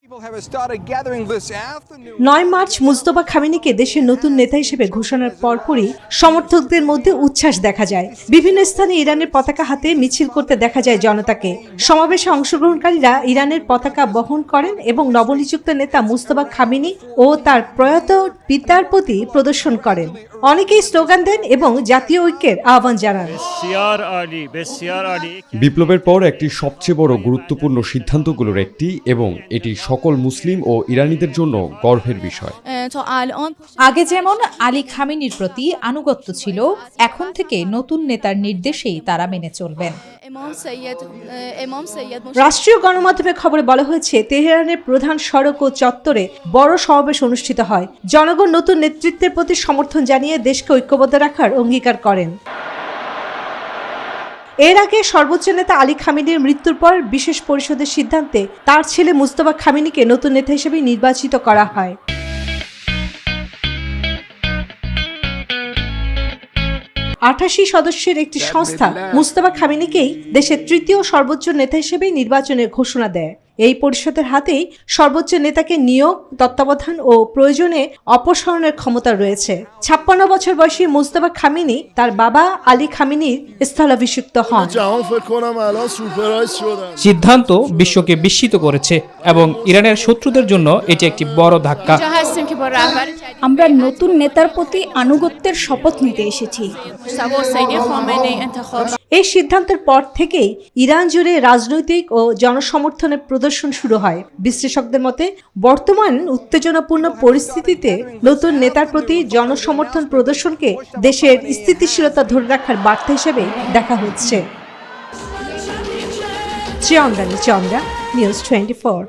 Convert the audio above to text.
9 March Mustafa খামেনিকে দেশের নতুন নেতা হিসেবে ঘোষণার পরপরই সমর্থকদের মধ্যে উচ্ছ্বাস দেখা যায়। বিভিন্ন স্থানে ইরানের পতাকা হাতে মিছিল করতে দেখা যায় জনতাকে। সমাবেশে অংশগ্রহণকারীরা ইরানের পতাকা বহন করেন এবং নবনিযুক্ত নেতা মুস্তফা খামেনি ও তার প্রয়াত পিতার প্রতি প্রদর্শন করেন। অনেকেই স্লোগান দেন এবং জাতীয় ঐক্যের আহ্বান জানান। বিপ্লবের পর একটি সবচেয়ে বড় গুরুত্বপূর্ণ সিদ্ধান্তগুলোর একটি, এবং এটি সকল মুসলিম ও ইরানিদের জন্য গর্বের বিষয়। আগে যেমন আলী খামেনির প্রতি আনুগত্য ছিল, এখন থেকে নতুন নেতার নির্দেশেই তারা মেনে চলবেন। রাষ্ট্রীয় গণমাধ্যমে খবরে বলা হয়েছে, তেহরানের প্রধান সড়ক ও চত্বরে বড় সমাবেশ অনুষ্ঠিত হয়। জনগণ নতুন নেতৃত্বের প্রতি সমর্থন জানিয়ে দেশকে ঐক্যবদ্ধ রাখার অঙ্গীকার করেন। এর আগে সর্বোচ্চ নেতা আলী খামেনির মৃত্যুর পর বিশেষ পরিষদের সিদ্ধান্তে তার ছেলে মুস্তফা খামেনিকে নতুন নেতা হিসেবে নির্বাচিত করা হয়। 88 সদস্যের একটি সংস্থা মুস্তফা খামেনিকেই দেশের তৃতীয় সর্বোচ্চ নেতা হিসেবে নির্বাচনের ঘোষণা দেয়। এই পরিষদের হাতেই সর্বোচ্চ নেতাকে নিয়োগ, তত্ত্বাবধান ও প্রয়োজনে অপসারণের ক্ষমতা রয়েছে। 56 বছর বয়সী মুস্তফা খামেনি তার বাবা আলী খামেনির স্থলাভিষিক্ত হন। সিদ্ধান্ত বিশ্বকে বিস্মিত করেছে এবং ইরানের শত্রুদের জন্য এটি একটি বড় ধাক্কা। আমরা নতুন নেতার প্রতি আনুগত্যের শপথ নিতে এসেছি। এই সিদ্ধান্তের পর থেকেই ইরান জুড়ে রাজনৈতিক ও জনসমর্থনের প্রদর্শন শুরু হয়। বিশ্লেষকদের মতে, বর্তমান উত্তেজনাপূর্ণ পরিস্থিতিতে নতুন নেতার প্রতি জনসমর্থন প্রদর্শনকে দেশের স্থিতিশীলতা ধরে রাখার বার্তা হিসেবে দেখা হচ্ছে। চন্দ্রা, নিউজ 24।